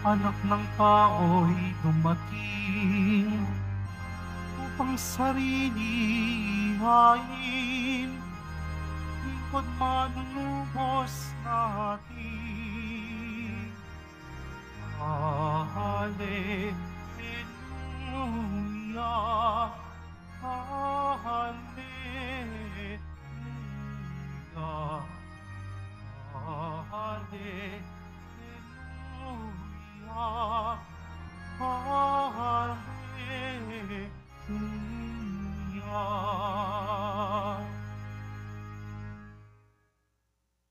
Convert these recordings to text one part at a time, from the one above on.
Anak ng tao'y dumating upang sarili hain, lingkod manunubos natin. Hallelujah, hallelujah, hallelujah.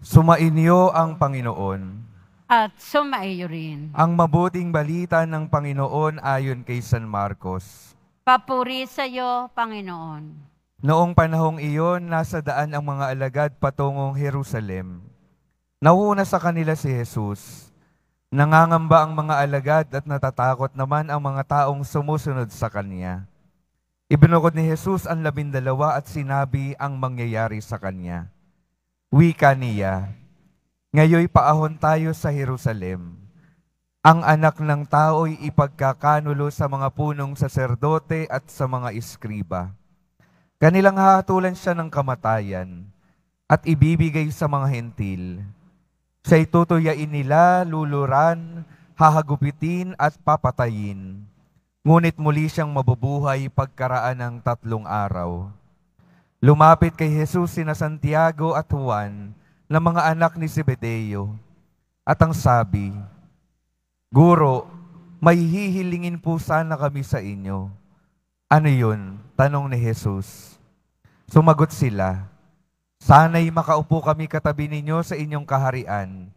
Sumainyo ang Panginoon. At sumaiyo rin. Ang mabuting balita ng Panginoon ayon kay San Marcos. Papuri sa iyo, Panginoon. Noong panahong iyon, nasa daan ang mga alagad patungong Jerusalem. Nauna sa kanila si Jesus. Nangangamba ang mga alagad at natatakot naman ang mga taong sumusunod sa Kanya. Ibinukod ni Jesus ang 12 at sinabi ang mangyayari sa Kanya. Wika niya, ngayoy paahon tayo sa Jerusalem. Ang anak ng tao'y ipagkakanulo sa mga punong saserdote at sa mga iskriba. Kanilang hahatulan siya ng kamatayan at ibibigay sa mga hentil. Siya'y tutuyain nila, luluran, hahagupitin at papatayin. Ngunit muli siyang mabubuhay pagkaraan ng 3 araw. Lumapit kay Jesus sina Santiago at Juan na mga anak ni Zebedeo. At ang sabi, Guro, may hihilingin po sana kami sa inyo. Ano yun? Tanong ni Jesus. Sumagot sila, sana'y makaupo kami katabi ninyo sa inyong kaharian,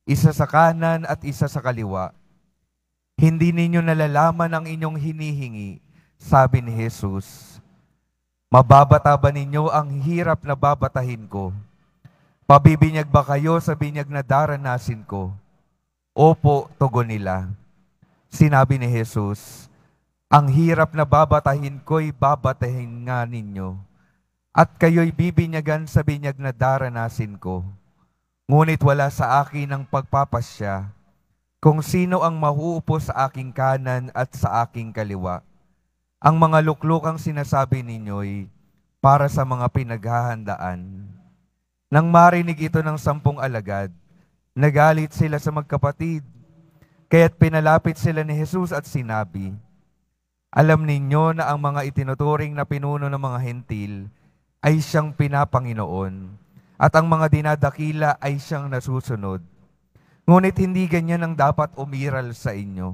isa sa kanan at isa sa kaliwa. Hindi ninyo nalalaman ang inyong hinihingi, sabi ni Jesus. Mababata ba ninyo ang hirap na babatahin ko? Pabibinyag ba kayo sa binyag na daranasin ko? Opo, tugon nila. Sinabi ni Jesus, ang hirap na babatahin ko'y babatahin nga ninyo. At kayo'y bibinyagan sa binyag na daranasin ko. Ngunit wala sa akin ang pagpapasya kung sino ang mahuupo sa aking kanan at sa aking kaliwa. Ang mga luklukang sinasabi ninyo'y para sa mga pinaghahandaan. Nang marinig ito ng 10 alagad, nagalit sila sa magkapatid, kaya't pinalapit sila ni Jesus at sinabi, alam ninyo na ang mga itinuturing na pinuno ng mga hentil ay siyang pinapanginoon, at ang mga dinadakila ay siyang nasusunod. Ngunit hindi ganyan ang dapat umiral sa inyo.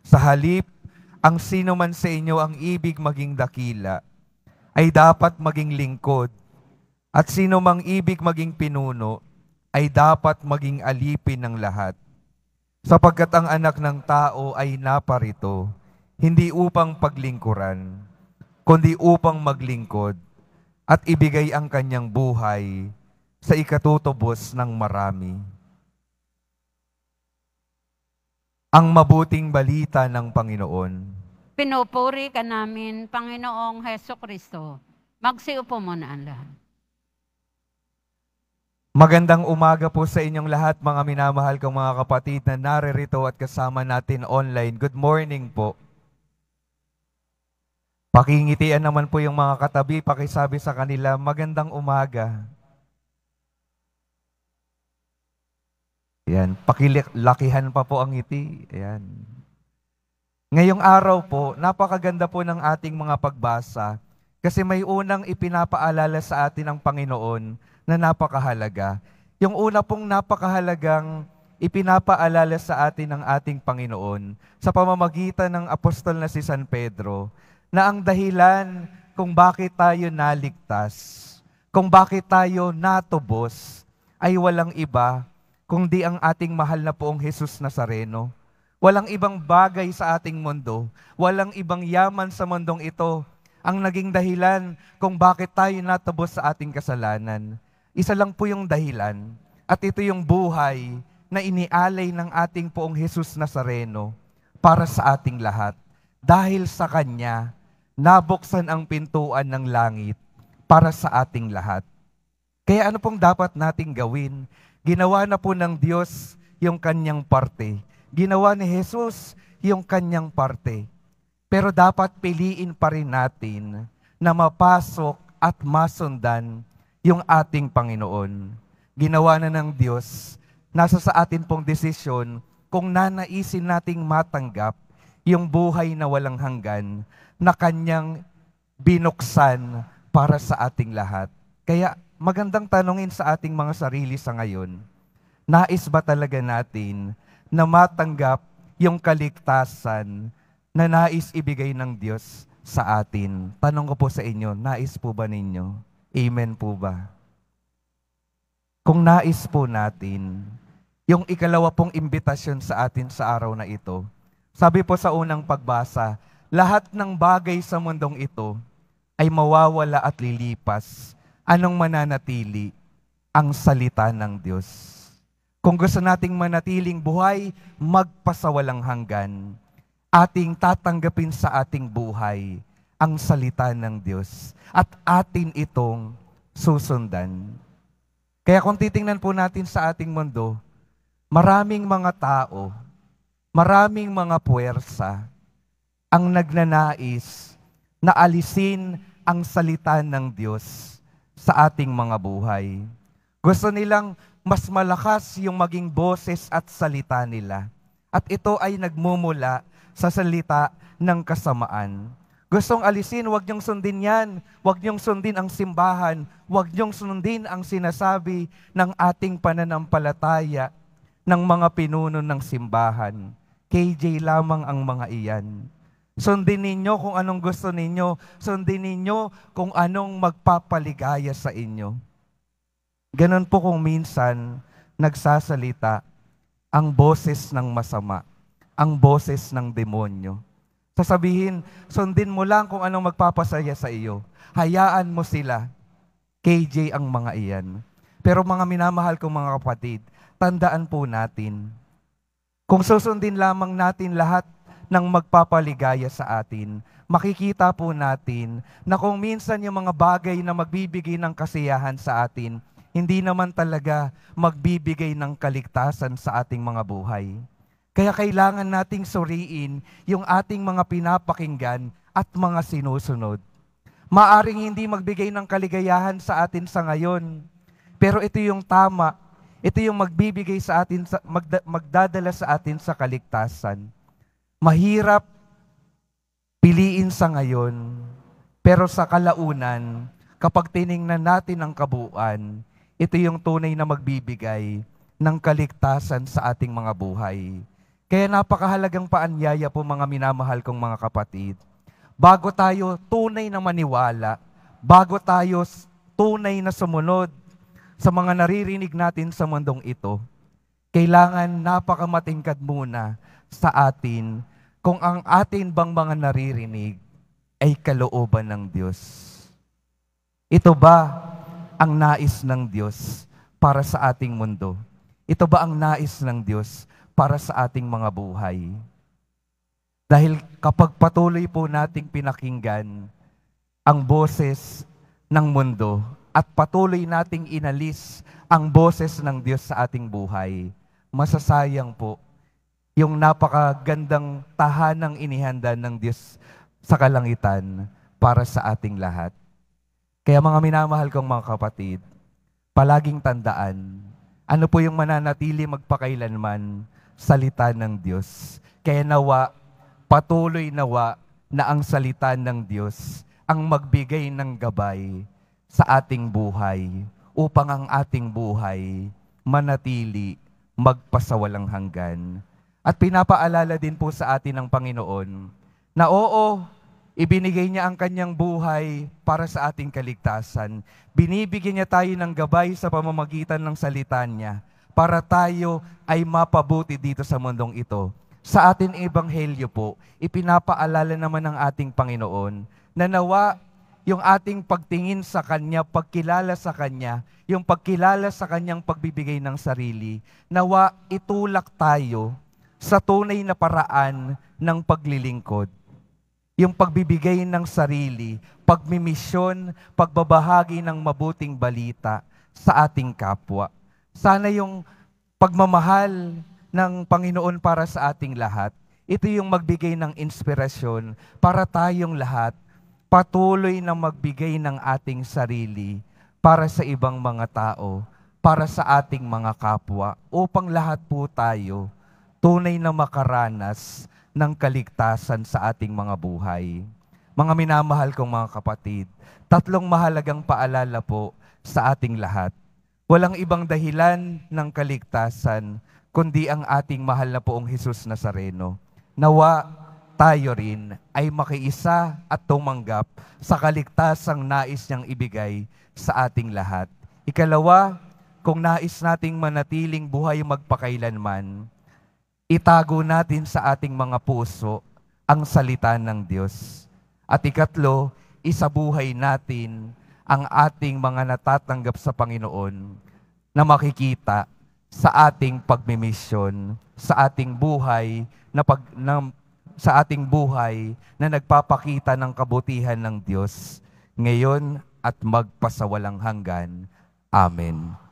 Sa halip, ang sino man sa inyo ang ibig maging dakila, ay dapat maging lingkod, at sino mang ibig maging pinuno, ay dapat maging alipin ng lahat. Sapagkat ang anak ng tao ay naparito, hindi upang paglingkuran, kundi upang maglingkod, at ibigay ang kanyang buhay sa ikatutubos ng marami. Ang mabuting balita ng Panginoon. Pinupuri ka namin, Panginoong Hesukristo. Magsiupo muna ang lahat. Magandang umaga po sa inyong lahat, mga minamahal kong mga kapatid na naririto at kasama natin online. Good morning po. Pakingitian naman po yung mga katabi, pakisabi sa kanila, magandang umaga. Ayan, pakilakihan pa po ang ngiti. Ayan. Ngayong araw po, napakaganda po ng ating mga pagbasa kasi may unang ipinapaalala sa atin ng Panginoon na napakahalaga. Yung una pong napakahalagang ipinapaalala sa atin ng ating Panginoon sa pamamagitan ng apostol na si San Pedro, na ang dahilan kung bakit tayo naligtas, kung bakit tayo natubos, ay walang iba kundi ang ating mahal na poong Jesus Nazareno. Walang ibang bagay sa ating mundo, walang ibang yaman sa mundong ito ang naging dahilan kung bakit tayo natubos sa ating kasalanan. Isa lang po yung dahilan. At ito yung buhay na inialay ng ating Poong Jesus Nazareno para sa ating lahat. Dahil sa Kanya, nabuksan ang pintuan ng langit para sa ating lahat. Kaya ano pong dapat nating gawin? Ginawa na po ng Diyos yung Kanyang parte. Ginawa ni Jesus yung Kanyang parte. Pero dapat piliin pa rin natin na mapasok at masundan yung ating Panginoon. Ginawa na ng Diyos, nasa sa atin pong desisyon kung nanaisin nating matanggap yung buhay na walang hanggan na Kanyang binuksan para sa ating lahat. Kaya magandang tanungin sa ating mga sarili sa ngayon, nais ba talaga natin na matanggap yung kaligtasan na nais ibigay ng Diyos sa atin? Tanong ko po sa inyo, nais po ba ninyo? Amen po ba? Kung nais po natin, yung ikalawa pong imbitasyon sa atin sa araw na ito, sabi po sa unang pagbasa, lahat ng bagay sa mundong ito ay mawawala at lilipas. Anong mananatili? Ang salita ng Diyos. Kung gusto nating manatiling buhay, magpasawalang hanggan, ating tatanggapin sa ating buhay ang salita ng Diyos at atin itong susundan. Kaya kung titingnan po natin sa ating mundo, maraming mga tao, maraming mga puwersa ang nagnanais na alisin ang salita ng Diyos sa ating mga buhay. Gusto nilang mas malakas yung maging boses at salita nila. At ito ay nagmumula sa salita ng kasamaan. Gustong alisin, huwag niyong sundin yan. Huwag niyong sundin ang simbahan. Huwag niyong sundin ang sinasabi ng ating pananampalataya ng mga pinuno ng simbahan. KJ lamang ang mga iyan. Sundin ninyo kung anong gusto ninyo. Sundin ninyo kung anong magpapaligaya sa inyo. Ganon po kung minsan nagsasalita ang boses ng masama, ang boses ng demonyo. Sasabihin, sundin mo lang kung anong magpapasaya sa iyo. Hayaan mo sila. KJ ang mga iyan. Pero mga minamahal kong mga kapatid, tandaan po natin, kung susundin lamang natin lahat ng magpapaligaya sa atin, makikita po natin na kung minsan yung mga bagay na magbibigay ng kasiyahan sa atin, hindi naman talaga magbibigay ng kaligtasan sa ating mga buhay. Kaya kailangan nating suriin yung ating mga pinapakinggan at mga sinusunod. Maaring hindi magbigay ng kaligayahan sa atin sa ngayon, pero ito yung tama, ito yung magbibigay sa atin, magdadala sa atin sa kaligtasan. Mahirap piliin sa ngayon, pero sa kalaunan, kapag tiningnan natin ang kabuuan, ito yung tunay na magbibigay ng kaligtasan sa ating mga buhay. Kaya napakahalagang paanyaya po mga minamahal kong mga kapatid. Bago tayo tunay na maniwala, bago tayo tunay na sumunod sa mga naririnig natin sa mundong ito, kailangan napakamatingkad muna sa atin kung ang atin bang mga naririnig ay kalooban ng Diyos. Ito ba ang nais ng Diyos para sa ating mundo? Ito ba ang nais ng Diyos para sa ating mga buhay? Dahil kapag patuloy po nating pinakinggan ang boses ng mundo at patuloy nating inalis ang boses ng Diyos sa ating buhay, masasayang po yung napakagandang tahanang inihanda ng Diyos sa kalangitan para sa ating lahat. Kaya mga minamahal kong mga kapatid, palaging tandaan, ano po yung mananatili magpakailanman? Salita ng Diyos. Kaya nawa, patuloy nawa na ang salita ng Diyos ang magbigay ng gabay sa ating buhay upang ang ating buhay manatili magpasawalang hanggan. At pinapaalala din po sa atin ng Panginoon na oo, ibinigay niya ang kanyang buhay para sa ating kaligtasan. Binibigyan niya tayo ng gabay sa pamamagitan ng salita niya para tayo ay mapabuti dito sa mundong ito. Sa ating ebanghelyo po, ipinapaalala naman ng ating Panginoon na nawa yung ating pagtingin sa Kanya, pagkilala sa Kanya, yung pagkilala sa Kanyang pagbibigay ng sarili, nawa itulak tayo sa tunay na paraan ng paglilingkod. Yung pagbibigay ng sarili, pagmimisyon, pagbabahagi ng mabuting balita sa ating kapwa. Sana yung pagmamahal ng Panginoon para sa ating lahat, ito yung magbigay ng inspirasyon para tayong lahat patuloy na magbigay ng ating sarili para sa ibang mga tao, para sa ating mga kapwa, upang lahat po tayo tunay na makaranas ng kaligtasan sa ating mga buhay. Mga minamahal kong mga kapatid, 3 mahalagang paalala po sa ating lahat. Walang ibang dahilan ng kaligtasan, kundi ang ating mahal na poong Jesus Nazareno. Nawa tayo rin ay makiisa at tumanggap sa kaligtasang nais niyang ibigay sa ating lahat. Ikalawa, kung nais nating manatiling buhay magpakailanman, itago natin sa ating mga puso ang salita ng Diyos. At ikatlo, isabuhay natin ang ating mga natatanggap sa Panginoon na makikita sa ating pagmimisyon, sa ating buhay sa ating buhay na nagpapakita ng kabutihan ng Diyos ngayon at magpasawalang hanggan. Amen.